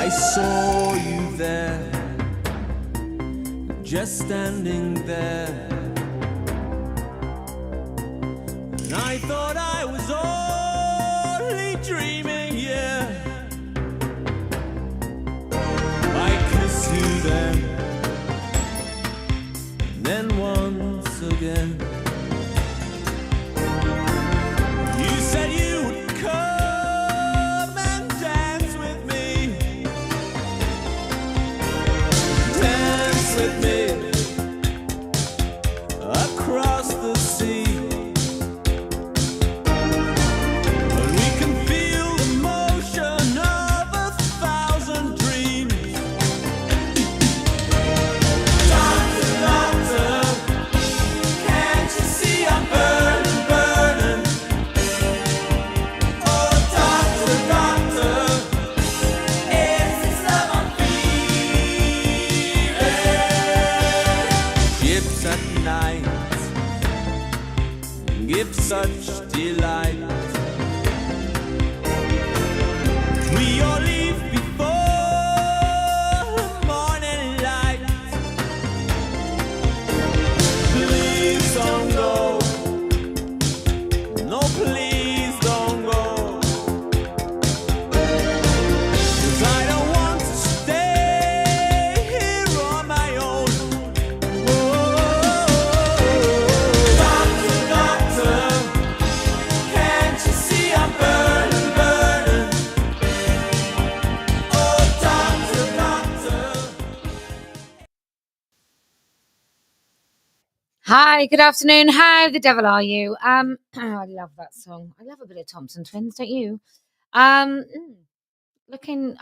I saw you there, just standing there, and I thought I was only dreaming, yeah. I kiss you then once again. You said you would come and dance with me, dance with me across the sea. And we can feel the motion of 1,000 dreams. Doctor, doctor, can't you see I'm burning, burning? Oh, doctor, doctor, is this love I'm feeling? Ships at night give such delight. We all leave before the morning light. Please don't go. No, please don't go. 'Cause I don't want to stay here on my own. Doctor, doctor, can't you see I'm burning, burning? Oh, doctor, doctor. Hi, good afternoon. How the devil are you? I love that song. I love a bit of Thompson Twins, don't you? I'm looking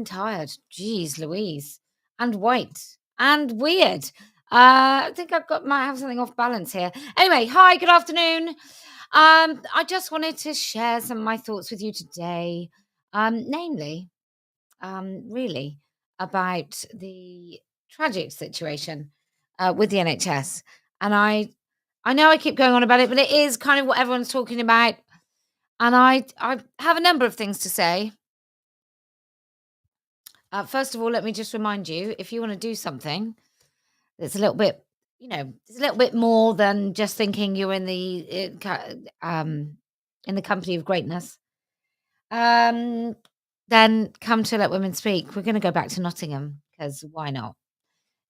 tired. Jeez, Louise, and white and weird. I think might have something off balance here. Anyway, hi, good afternoon. I just wanted to share some of my thoughts with you today. Namely, really about the tragic situation with the NHS. And I know I keep going on about it, but it is kind of what everyone's talking about. And I have a number of things to say. First of all, let me just remind you, if you want to do something that's a little bit, it's a little bit more than just thinking you're in the company of greatness, then come to Let Women Speak. We're going to go back to Nottingham because why not?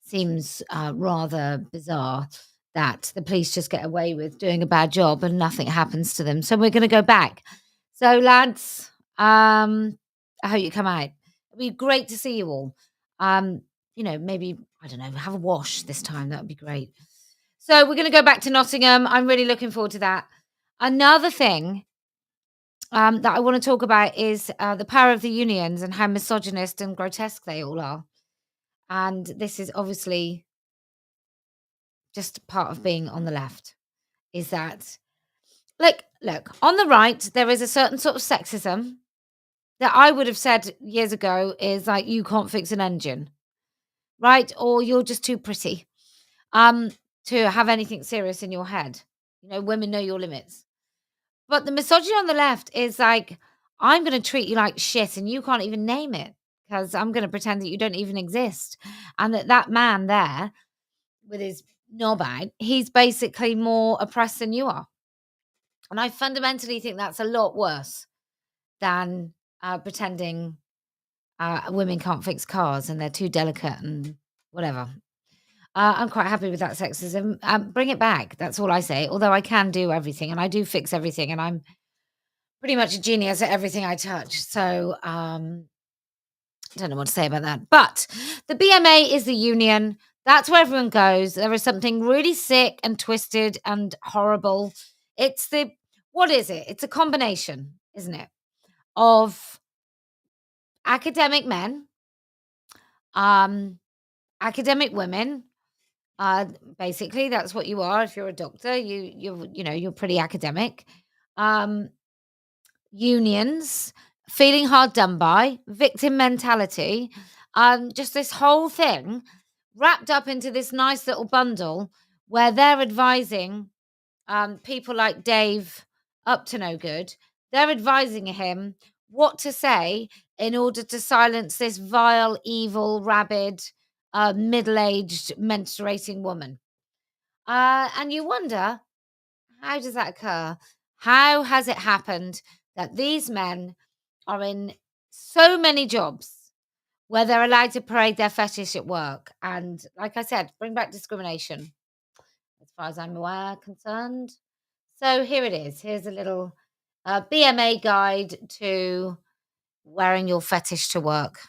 Seems rather bizarre that the police just get away with doing a bad job and nothing happens to them. So we're going to go back. So lads, I hope you come out. It'd be great to see you all. Maybe, I don't know, have a wash this time. That would be great. So we're going to go back to Nottingham. I'm really looking forward to that. Another thing that I want to talk about is the power of the unions and how misogynist and grotesque they all are. And this is obviously just part of being on the left, is that, look, on the right, there is a certain sort of sexism that I would have said years ago is like, you can't fix an engine, right? Or you're just too pretty to have anything serious in your head. Women know your limits. But the misogyny on the left is like, I'm going to treat you like shit and you can't even name it because I'm going to pretend that you don't even exist. And that man there with his knob out, he's basically more oppressed than you are. And I fundamentally think that's a lot worse than pretending women can't fix cars and they're too delicate and whatever. I'm quite happy with that sexism. Bring it back. That's all I say. Although I can do everything and I do fix everything and I'm pretty much a genius at everything I touch. So don't know what to say about that. But the BMA is the union. That's where everyone goes. There is something really sick and twisted and horrible. What is it? It's a combination, isn't it, of academic men, academic women. Basically, that's what you are. If you're a doctor, you're pretty academic. Unions, feeling hard done by, victim mentality, just this whole thing wrapped up into this nice little bundle where they're advising people like Dave up to no good. They're advising him what to say in order to silence this vile, evil, rabid, middle-aged, menstruating woman. And you wonder, how does that occur? How has it happened that these men are in so many jobs where they're allowed to parade their fetish at work? And like I said, bring back discrimination, as far as I'm concerned. So here it is. Here's a little BMA guide to wearing your fetish to work.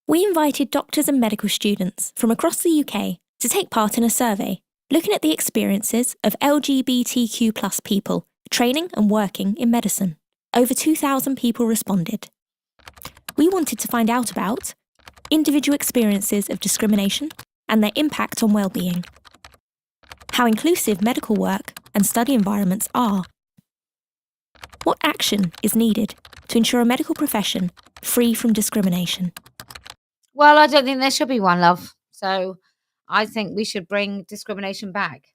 We invited doctors and medical students from across the UK to take part in a survey looking at the experiences of LGBTQ plus people training and working in medicine. Over 2,000 people responded. We wanted to find out about individual experiences of discrimination and their impact on well-being, how inclusive medical work and study environments are, what action is needed to ensure a medical profession free from discrimination. Well, I don't think there should be one, love. So I think we should bring discrimination back.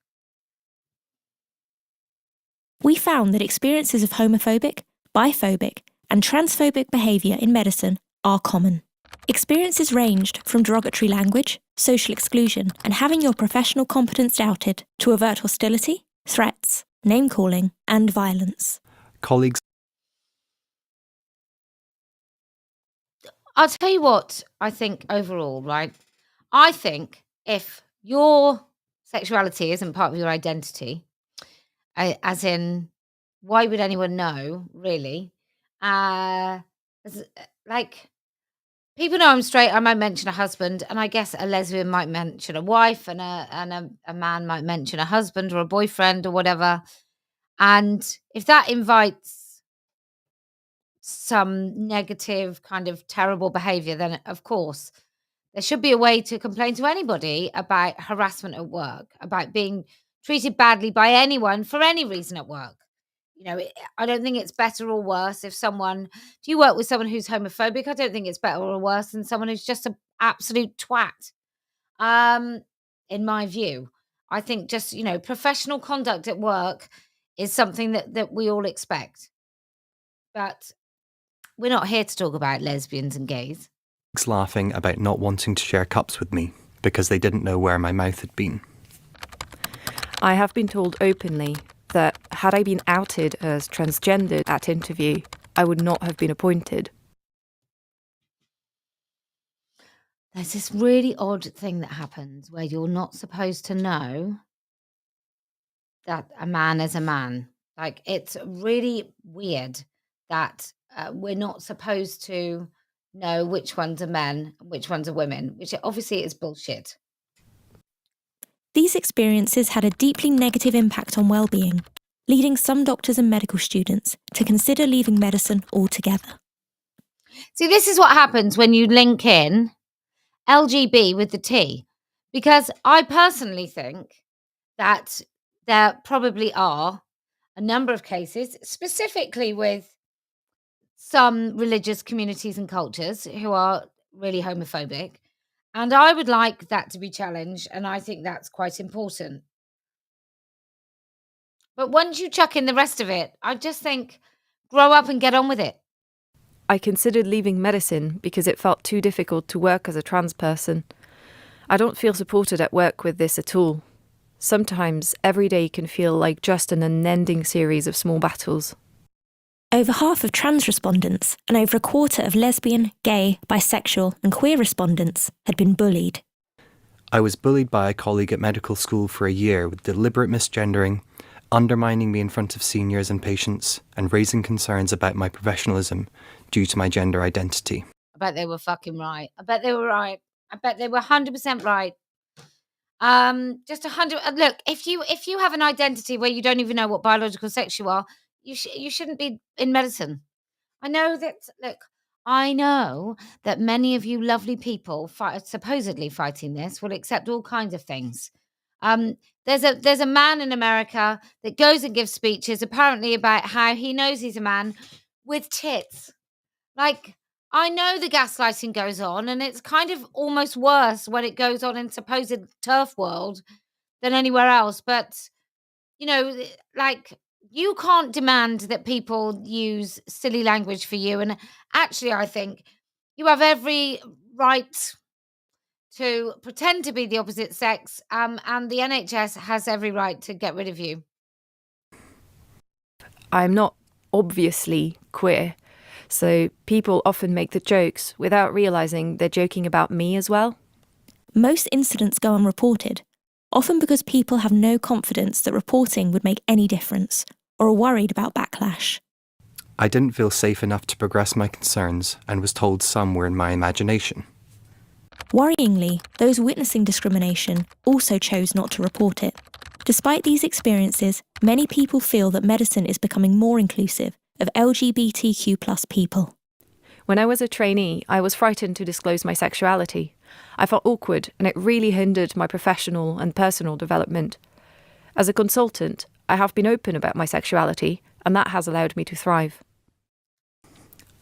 We found that experiences of homophobic, biphobic, and transphobic behaviour in medicine are common. Experiences ranged from derogatory language, social exclusion, and having your professional competence doubted to overt hostility, threats, name-calling, and violence. Colleagues. I'll tell you what I think overall, right? I think if your sexuality isn't part of your identity, as in, why would anyone know, really? Like, people know I'm straight. I might mention a husband, and I guess a lesbian might mention a wife, and a man might mention a husband or a boyfriend or whatever. And if that invites some negative kind of terrible behavior, then of course there should be a way to complain to anybody about harassment at work, about being treated badly by anyone for any reason at work. I don't think it's better or worse if someone, do you work with someone who's homophobic? I don't think it's better or worse than someone who's just an absolute twat. In my view, I think just, professional conduct at work is something that we all expect. But we're not here to talk about lesbians and gays. Laughing about not wanting to share cups with me because they didn't know where my mouth had been. I have been told openly that had I been outed as transgendered at interview, I would not have been appointed. There's this really odd thing that happens where you're not supposed to know that a man is a man. Like, it's really weird that we're not supposed to know which ones are men and which ones are women, which obviously is bullshit. These experiences had a deeply negative impact on well-being, leading some doctors and medical students to consider leaving medicine altogether. See, this is what happens when you link in LGB with the T, because I personally think that there probably are a number of cases, specifically with some religious communities and cultures who are really homophobic. And I would like that to be challenged, and I think that's quite important. But once you chuck in the rest of it, I just think grow up and get on with it. I considered leaving medicine because it felt too difficult to work as a trans person. I don't feel supported at work with this at all. Sometimes every day can feel like just an unending series of small battles. Over half of trans respondents and over a quarter of lesbian, gay, bisexual and queer respondents had been bullied. I was bullied by a colleague at medical school for a year with deliberate misgendering, undermining me in front of seniors and patients, and raising concerns about my professionalism due to my gender identity. I bet they were fucking right. I bet they were right. I bet they were 100% right. Just 100. Look, if you have an identity where you don't even know what biological sex you are, you shouldn't be in medicine. I know that. Look, I know that many of you lovely people supposedly fighting this will accept all kinds of things. There's a man in America that goes and gives speeches apparently about how he knows he's a man with tits. Like, I know the gaslighting goes on, and it's kind of almost worse when it goes on in supposed turf world than anywhere else. But, like, you can't demand that people use silly language for you. And actually, I think you have every right to pretend to be the opposite sex, and the NHS has every right to get rid of you. I'm not obviously queer, so people often make the jokes without realising they're joking about me as well. Most incidents go unreported, often because people have no confidence that reporting would make any difference, or are worried about backlash. I didn't feel safe enough to progress my concerns and was told some were in my imagination. Worryingly, those witnessing discrimination also chose not to report it. Despite these experiences, many people feel that medicine is becoming more inclusive of LGBTQ+ people. When I was a trainee, I was frightened to disclose my sexuality. I felt awkward, and it really hindered my professional and personal development. As a consultant, I have been open about my sexuality, and that has allowed me to thrive.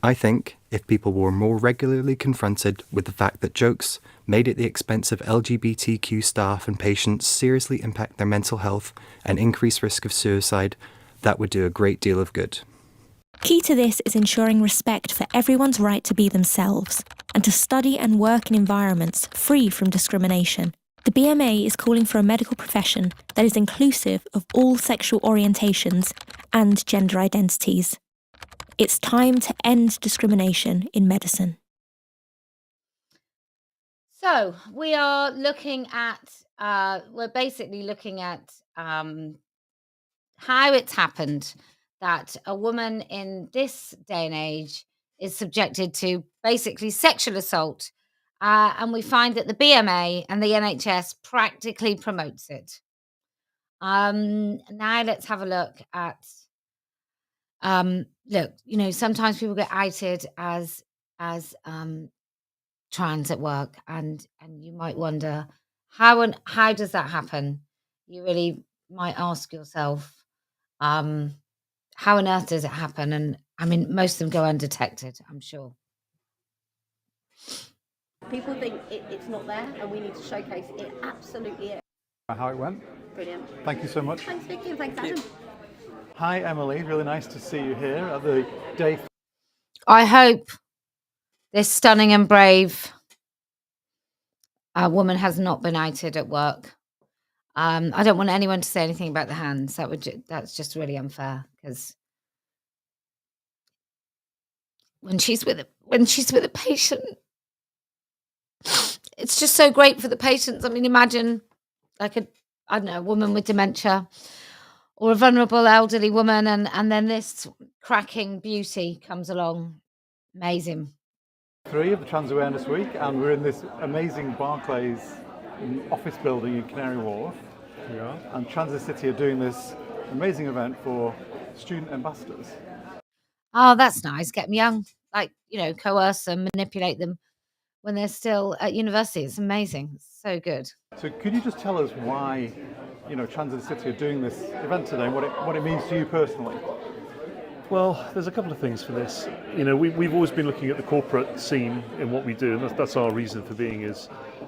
I think if people were more regularly confronted with the fact that jokes made at the expense of LGBTQ staff and patients seriously impact their mental health and increase risk of suicide, that would do a great deal of good. Key to this is ensuring respect for everyone's right to be themselves and to study and work in environments free from discrimination. The BMA is calling for a medical profession that is inclusive of all sexual orientations and gender identities. It's time to end discrimination in medicine. So we are looking at, we're basically looking at how it's happened that a woman in this day and age is subjected to basically sexual assault. And we find that the BMA and the NHS practically promotes it. Now let's have a look at, look, you know, sometimes people get outed as trans at work, and you might wonder how does that happen? You really might ask yourself, how on earth does it happen? And I mean, most of them go undetected, I'm sure. People think it's not there, and we need to showcase it absolutely is. How it went. Brilliant. Thank you so much. Thanks, Vicky, and thanks, Adam. Hi, Emily. Really nice to see you here at the day. I hope this stunning and brave woman has not been outed at work. I don't want anyone to say anything about the hands. That's just really unfair, because when she's with a patient, it's just so great for the patients. I mean, imagine like a woman with dementia or a vulnerable elderly woman, and then this cracking beauty comes along. Amazing. 3 of the Trans Awareness Week, and we're in this amazing Barclays office building in Canary Wharf. Yeah. And City are doing this amazing event for student ambassadors. Oh, that's nice. Get them young, like, you know, coerce them, manipulate them when they're still at university. It's amazing. It's so good. So could you just tell us why, you know, City are doing this event today and what it means to you personally? Well, there's a couple of things for this. You know, we've always been looking at the corporate scene in what we do, and that's our reason for being, is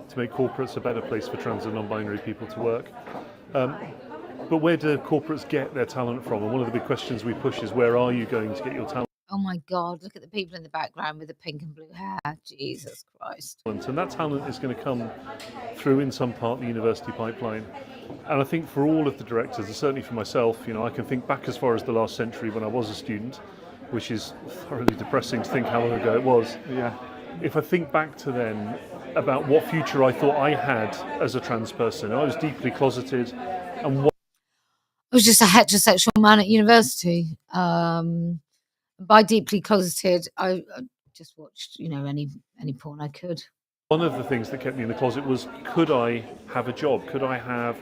to make corporates a better place for trans and non-binary people to work. But where do corporates get their talent from? And one of the big questions we push is, where are you going to get your talent? Oh my God, look at the people in the background with the pink and blue hair. Jesus Christ. And that talent is going to come through in some part the university pipeline. And I think for all of the directors, and certainly for myself, you know, I can think back as far as the last century when I was a student, which is thoroughly depressing to think how long ago it was. Yeah. If I think back to then about what future I thought I had as a trans person, I was deeply closeted, and I was just a heterosexual man at university. By deeply closeted, I just watched, you know, any porn I could. one of the things that kept me in the closet was, could I have a job? Could I have...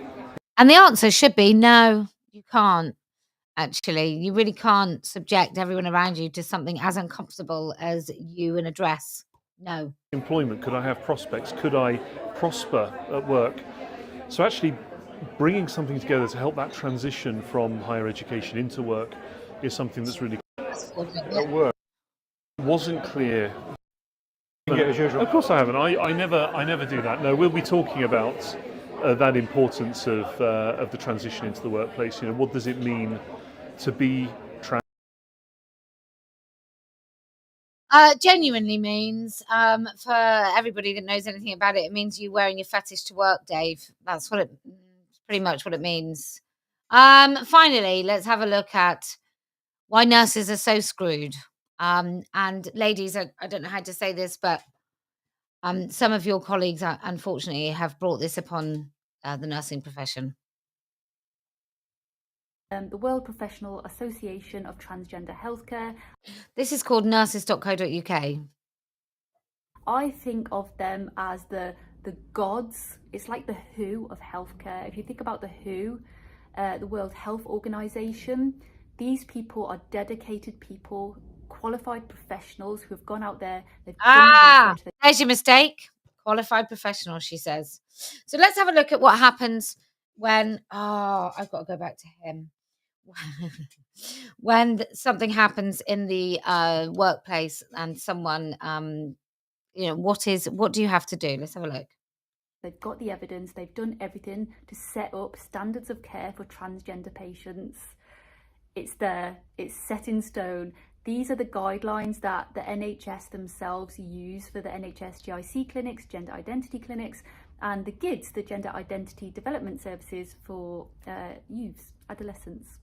And the answer should be no, you can't. Actually, you really can't subject everyone around you to something as uncomfortable as you in a dress. No. employment? Could I have prospects? Could I prosper at work? So actually bringing something together to help that transition from higher education into work is something that's really At work. wasn't clear. Yeah, as usual. Of course I haven't. I never do that. No, we'll be talking about that importance of the transition into the workplace. You know, what does it mean to be trans? Genuinely means, for everybody that knows anything about it, it means you wearing your fetish to work, Dave. That's what pretty much what it means. Finally, let's have a look at why nurses are so screwed. And ladies, I don't know how to say this, but some of your colleagues, unfortunately, have brought this upon the nursing profession. The World Professional Association of Transgender Healthcare. This is called nurses.co.uk. I think of them as the gods. It's like the WHO of healthcare. If you think about the WHO, the World Health Organization, these people are dedicated people, qualified professionals who have gone out there. They've done the research. There's your mistake. Qualified professional, she says. So let's have a look at what happens when, I've got to go back to him. When something happens in the workplace and someone, what do you have to do? Let's have a look. They've got the evidence. They've done everything to set up standards of care for transgender patients. It's there. It's set in stone. These are the guidelines that the NHS themselves use for the NHS GIC clinics, gender identity clinics, and the GIDS, the Gender Identity Development Services for youths, adolescents.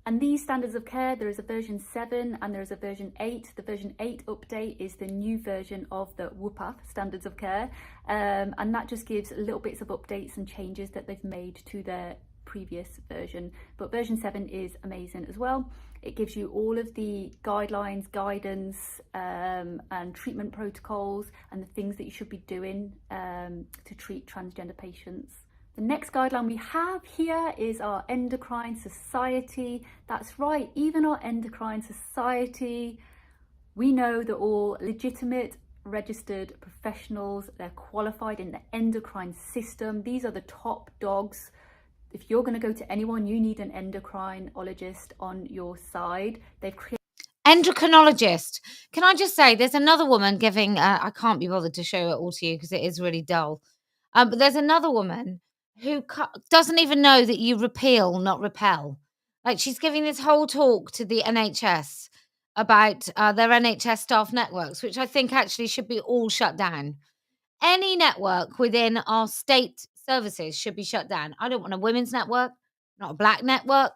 And these standards of care, there is a version 7 and there is a version 8. The version 8 update is the new version of the WPATH standards of care. And that just gives little bits of updates and changes that they've made to their previous version. But version 7 is amazing as well. It gives you all of the guidelines, guidance, and treatment protocols and the things that you should be doing to treat transgender patients. The next guideline we have here is our Endocrine Society. That's right, even our Endocrine Society, we know they're all legitimate, registered professionals. They're qualified in the endocrine system. These are the top dogs. If you're going to go to anyone, you need an endocrinologist on your side. They've created endocrinologist. Can I just say, there's another woman giving, I can't be bothered to show it all to you because it is really dull. But there's another woman who doesn't even know that you repeal, not repel. Like, she's giving this whole talk to the NHS about their NHS staff networks, which I think actually should be all shut down. Any network within our state services should be shut down. I don't want a women's network, not a black network,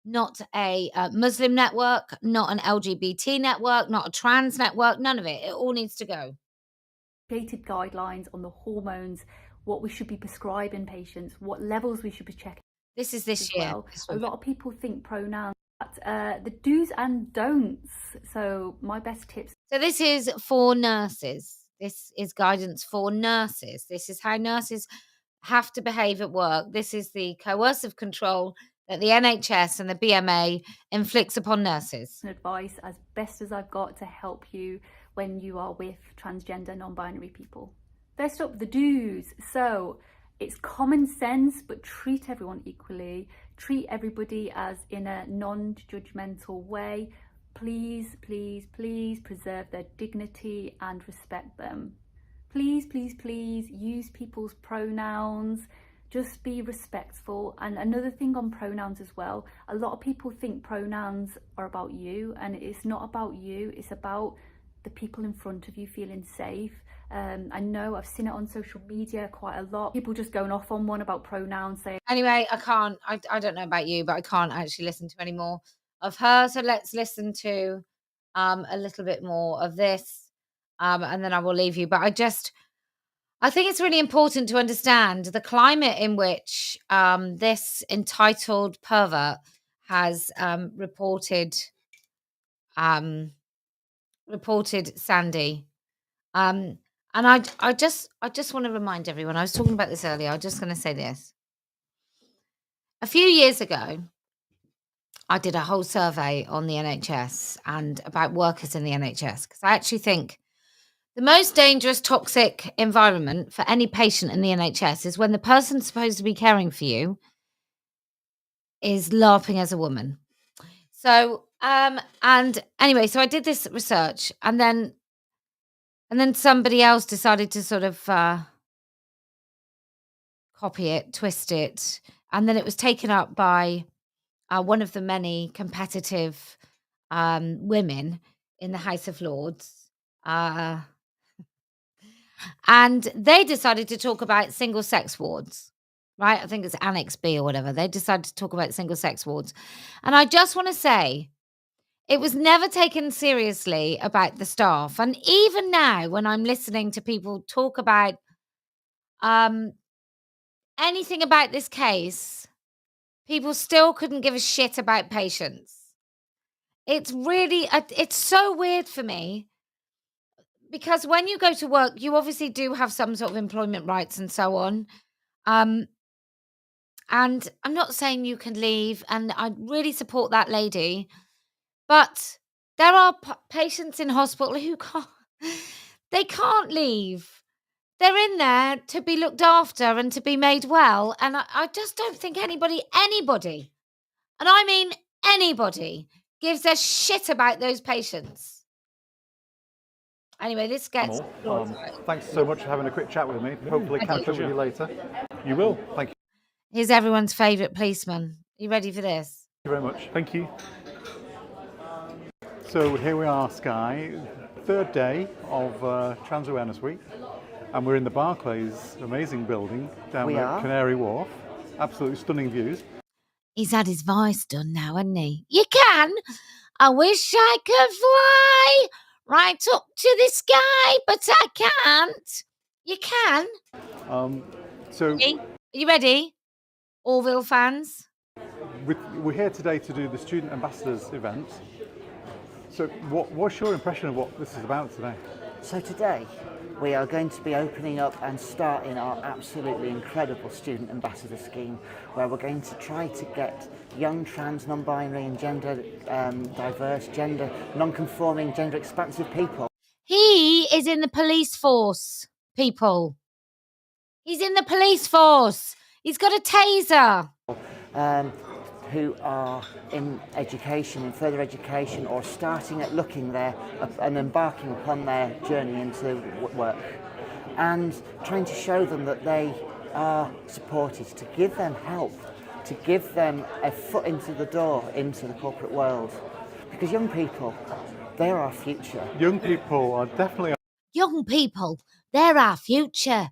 not a Muslim network, not an LGBT network, not a trans network, none of it. It all needs to go. Created guidelines on the hormones, what we should be prescribing patients, what levels we should be checking. This is this year. Well. A lot of people think pronouns, but the do's and don'ts. So my best tips. So this is for nurses. This is guidance for nurses. This is how nurses have to behave at work. This is the coercive control that the NHS and the BMA inflicts upon nurses. Advice as best as I've got to help you when you are with transgender, non-binary people. First up, the do's. So it's common sense, but treat everyone equally. Treat everybody as in a non-judgmental way. Please, please, please preserve their dignity and respect them. Please, please, please use people's pronouns. Just be respectful. And another thing on pronouns as well, a lot of people think pronouns are about you, and it's not about you. It's about the people in front of you feeling safe. I know I've seen it on social media quite a lot. People just going off on one about pronouns. Saying, anyway, I don't know about you, but I can't actually listen to any more of her. So let's listen to a little bit more of this, and then I will leave you. But I think it's really important to understand the climate in which this entitled pervert has reported Sandy. And I just want to remind everyone, I was talking about this earlier, I'm just going to say this. A few years ago, I did a whole survey on the NHS and about workers in the NHS, because I actually think the most dangerous, toxic environment for any patient in the NHS is when the person supposed to be caring for you is LARPing as a woman. So, and anyway, so I did this research, and then somebody else decided to sort of copy it, twist it, and then it was taken up by one of the many competitive women in the House of Lords. And they decided to talk about single-sex wards, right? I think it's Annex B or whatever. They decided to talk about single-sex wards. And I just want to say, it was never taken seriously about the staff. And even now, when I'm listening to people talk about anything about this case, people still couldn't give a shit about patients. It's really, it's so weird for me, because when you go to work, you obviously do have some sort of employment rights and so on. And I'm not saying you can leave, and I really support that lady. But there are patients in hospital who they can't leave. They're in there to be looked after and to be made well. And I just don't think anybody, and I mean anybody, gives a shit about those patients. Anyway, this gets... Thanks so much for having a quick chat with me. Hopefully catch up with you later. You will. Thank you. Here's everyone's favourite policeman. Are you ready for this? Thank you very much. Thank you. So here we are, Skye, third day of Trans Awareness Week, and we're in the Barclays amazing building down at Canary Wharf. Absolutely stunning views. He's had his voice done now, hasn't he? You can. I wish I could fly right up to the sky, but I can't. You can. So Are you ready, Orville fans? we're here today to do the Student Ambassadors event. So what's your impression of what this is about today? So today we are going to be opening up and starting our absolutely incredible Student Ambassador scheme, where we're going to try to get young trans, non-binary and gender diverse, gender non-conforming, gender expansive people. He is in the police force, people. He's in the police force. He's got a taser. Who are in education, in further education, or starting at looking there and embarking upon their journey into work, and trying to show them that they are supported, to give them help, to give them a foot into the door into the corporate world. Because young people, they're our future. Young people are definitely... Young people, they're our future.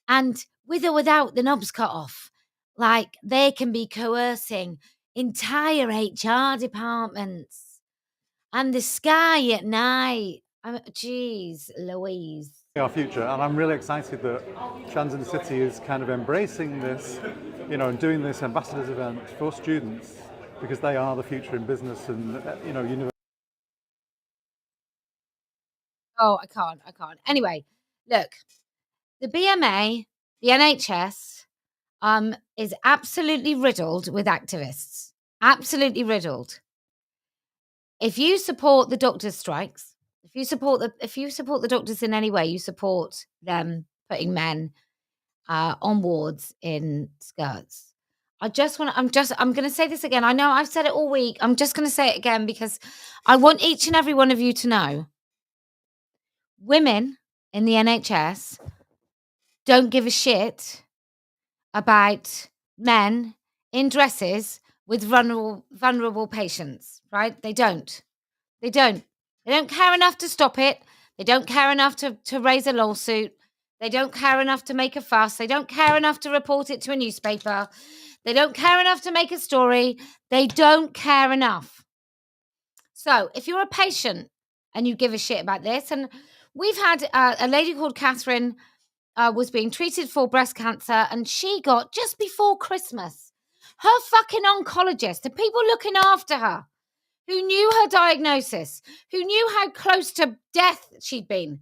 And with or without the knobs cut off, like, they can be coercing entire HR departments and the sky at night. Jeez Louise. our future, and I'm really excited that Trans in the City is kind of embracing this, you know, and doing this ambassadors event for students, because they are the future in business and, you know, university. Oh, I can't. Anyway, look, the BMA, the NHS, is absolutely riddled with activists. Absolutely riddled. If you support the doctors' strikes, if you support the doctors in any way, you support them putting men on wards in skirts. I'm going to say this again. I know I've said it all week. I'm just going to say it again because I want each and every one of you to know. Women in the NHS don't give a shit about men in dresses with vulnerable patients, right? They don't care enough to stop it. They don't care enough to raise a lawsuit. They don't care enough to make a fuss. They don't care enough to report it to a newspaper. They don't care enough to make a story. They don't care enough. So if you're a patient and you give a shit about this, and we've had a lady called Catherine was being treated for breast cancer, and she got, just before Christmas, her fucking oncologist, the people looking after her, who knew her diagnosis, who knew how close to death she'd been,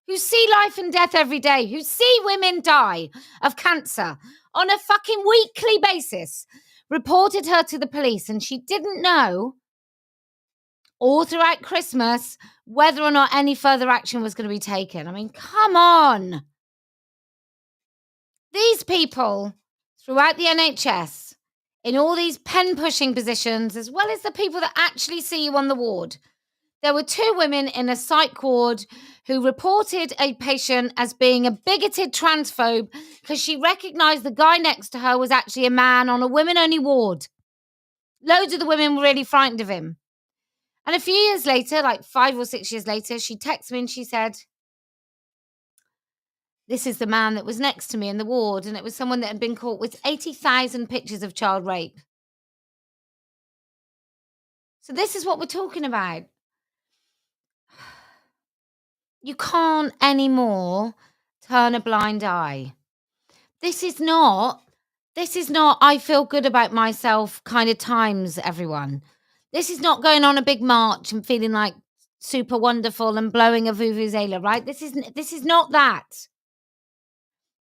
who see life and death every day, who see women die of cancer on a fucking weekly basis, reported her to the police, and she didn't know all throughout Christmas whether or not any further action was going to be taken. I mean, come on. These people throughout the NHS, in all these pen-pushing positions, as well as the people that actually see you on the ward. There were 2 women in a psych ward who reported a patient as being a bigoted transphobe because she recognised the guy next to her was actually a man on a women-only ward. Loads of the women were really frightened of him. And a few years later, like 5 or 6 years later, she texted me and she said, this is the man that was next to me in the ward, and it was someone that had been caught with 80,000 pictures of child rape. So this is what we're talking about. You can't anymore turn a blind eye. This is not I feel good about myself kind of times, everyone. This is not going on a big march and feeling like super wonderful and blowing a vuvuzela, right? This is not that.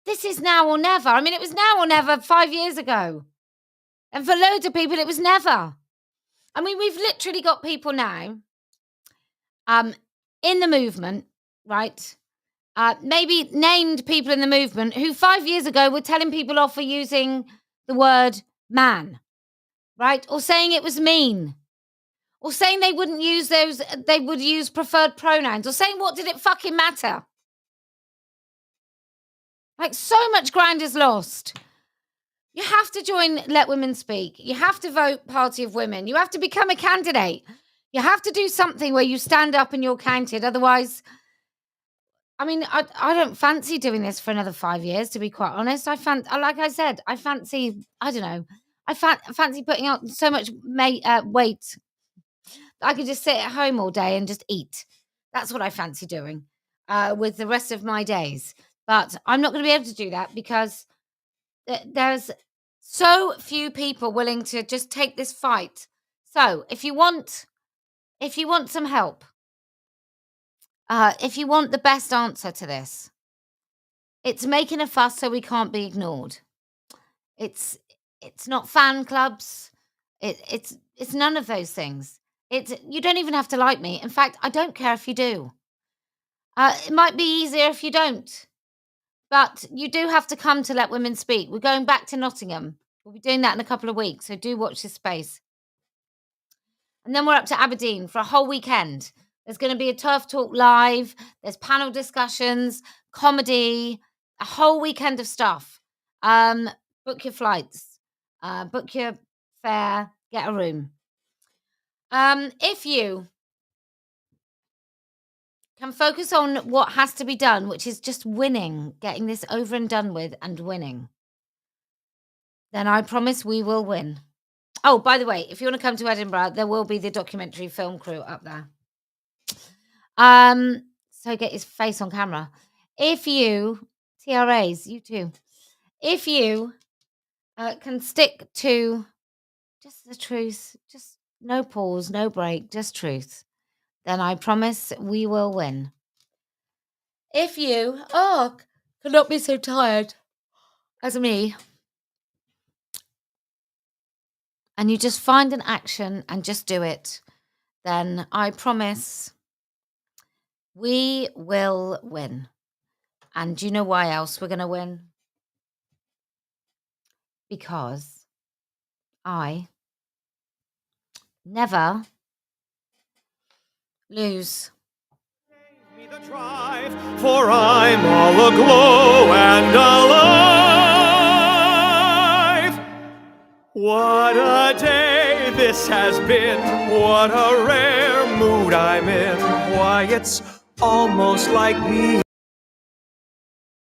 This is now or never. I mean, it was now or never 5 years ago. And for loads of people, it was never. I mean, we've literally got people now in the movement, right? Maybe named people in the movement who 5 years ago were telling people off for using the word man, right? Or saying it was mean. Or saying they wouldn't use those, they would use preferred pronouns. Or saying, what did it fucking matter? Like, so much ground is lost. You have to join Let Women Speak. You have to vote Party of Women. You have to become a candidate. You have to do something where you stand up and you're counted. Otherwise, I mean, I don't fancy doing this for another 5 years, to be quite honest. Like I said, I fancy, I don't know, I fancy putting on so much weight I could just sit at home all day and just eat. That's what I fancy doing with the rest of my days. But I'm not going to be able to do that because there's so few people willing to just take this fight. So if you want some help, if you want the best answer to this, it's making a fuss so we can't be ignored. It's not fan clubs. It's none of those things. You don't even have to like me. In fact, I don't care if you do. It might be easier if you don't. But you do have to come to Let Women Speak. We're going back to Nottingham. We'll be doing that in a couple of weeks, so do watch this space. And then we're up to Aberdeen for a whole weekend. There's going to be a Turf Talk live. There's panel discussions, comedy, a whole weekend of stuff. Book your flights. Book your fare. Get a room. If you can focus on what has to be done, which is just winning, getting this over and done with and winning, then I promise we will win. Oh, by the way, if you want to come to Edinburgh, there will be the documentary film crew up there. So get his face on camera. If you, TRAs, you too, if you can stick to just the truth, just no pause, no break, just truth, then I promise we will win. If you, cannot be so tired as me, and you just find an action and just do it, then I promise we will win. And do you know why else we're going to win? Because I never lose. Me the drive, for I'm all aglow and alive. What a day this has been. What a rare mood I'm in. Why, it's almost like me.